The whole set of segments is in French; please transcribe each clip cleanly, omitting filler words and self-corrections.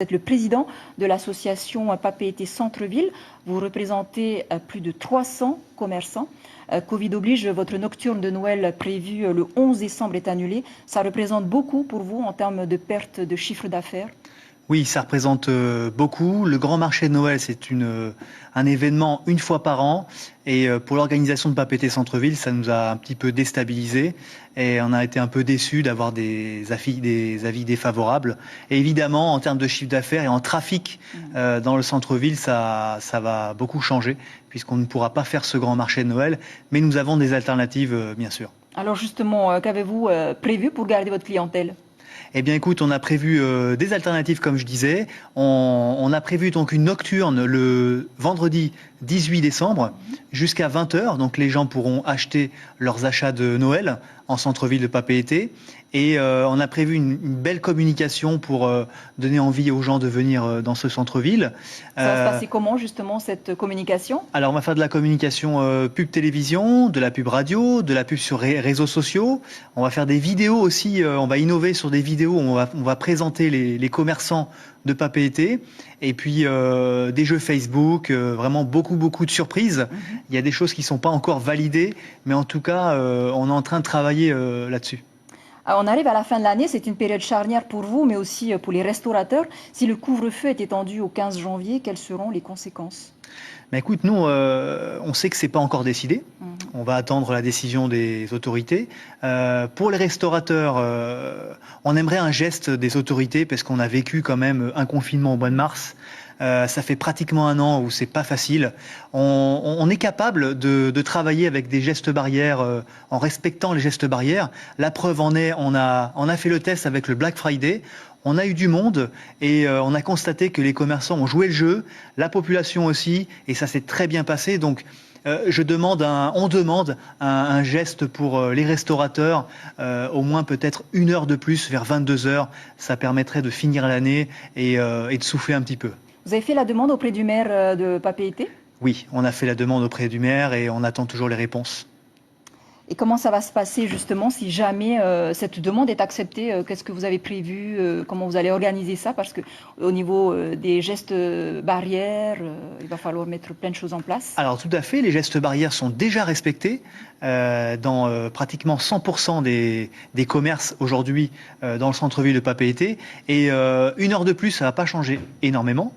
Vous êtes le président de l'association Papeete Centre-Ville. Vous représentez plus de 300 commerçants. Covid oblige, votre nocturne de Noël prévue le 11 décembre est annulée. Ça représente beaucoup pour vous en termes de perte de chiffre d'affaires? Oui, ça représente beaucoup. Le grand marché de Noël, c'est un événement une fois par an. Et pour l'organisation de Papeete Centre-Ville, ça nous a un petit peu déstabilisés. Et on a été un peu déçus d'avoir des avis défavorables. Et évidemment, en termes de chiffre d'affaires et en trafic dans le centre-ville, ça va beaucoup changer, puisqu'on ne pourra pas faire ce grand marché de Noël. Mais nous avons des alternatives, bien sûr. Alors justement, qu'avez-vous prévu pour garder votre clientèle? Eh bien écoute, on a prévu des alternatives comme je disais. On a prévu donc une nocturne le vendredi 18 décembre jusqu'à 20h. Donc les gens pourront acheter leurs achats de Noël en centre-ville de Papeete. Et on a prévu une belle communication pour donner envie aux gens de venir dans ce centre-ville. Ça va se passer comment justement cette communication? Alors on va faire de la communication pub télévision, de la pub radio, de la pub sur réseaux sociaux. On va faire des vidéos aussi, on va innover sur des vidéos, on va présenter les commerçants de Papeete. Et puis des jeux Facebook, vraiment beaucoup de surprises. Il y a des choses qui ne sont pas encore validées, mais en tout cas on est en train de travailler là-dessus. On arrive à la fin de l'année, c'est une période charnière pour vous, mais aussi pour les restaurateurs. Si le couvre-feu est étendu au 15 janvier, quelles seront les conséquences? Mais écoute, nous, on sait que c'est pas encore décidé. On va attendre la décision des autorités. Pour les restaurateurs, on aimerait un geste des autorités parce qu'on a vécu quand même un confinement au mois de mars. Ça fait pratiquement un an où c'est pas facile. On est capable de travailler avec des gestes barrières, en respectant les gestes barrières. La preuve en est, on a fait le test avec le Black Friday. On a eu du monde et on a constaté que les commerçants ont joué le jeu, la population aussi, et ça s'est très bien passé. Donc on demande un geste pour les restaurateurs, au moins peut-être 1 heure de plus, vers 22h. Ça permettrait de finir l'année et de souffler un petit peu. Vous avez fait la demande auprès du maire de Papeete? Oui, on a fait la demande auprès du maire et on attend toujours les réponses. Et comment ça va se passer justement si jamais cette demande est acceptée? Qu'est-ce que vous avez prévu? Comment vous allez organiser ça? Parce qu'au niveau des gestes barrières, il va falloir mettre plein de choses en place. Alors tout à fait, les gestes barrières sont déjà respectés dans pratiquement 100% des commerces aujourd'hui dans le centre-ville de Papeete. Et 1 heure de plus, ça ne va pas changer énormément.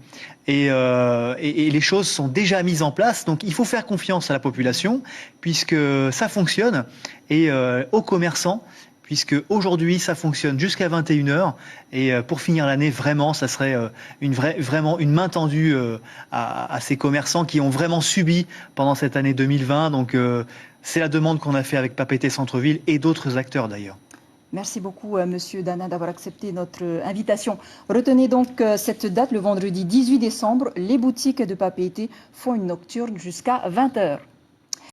Et les choses sont déjà mises en place. Donc il faut faire confiance à la population puisque ça fonctionne et aux commerçants puisque aujourd'hui ça fonctionne jusqu'à 21h et pour finir l'année vraiment ça serait vraiment une main tendue à ces commerçants qui ont vraiment subi pendant cette année 2020. Donc c'est la demande qu'on a fait avec Papeete Centre-Ville et d'autres acteurs d'ailleurs. Merci beaucoup, Monsieur Dana, d'avoir accepté notre invitation. Retenez donc cette date, le vendredi 18 décembre, les boutiques de Papeete font une nocturne jusqu'à 20h.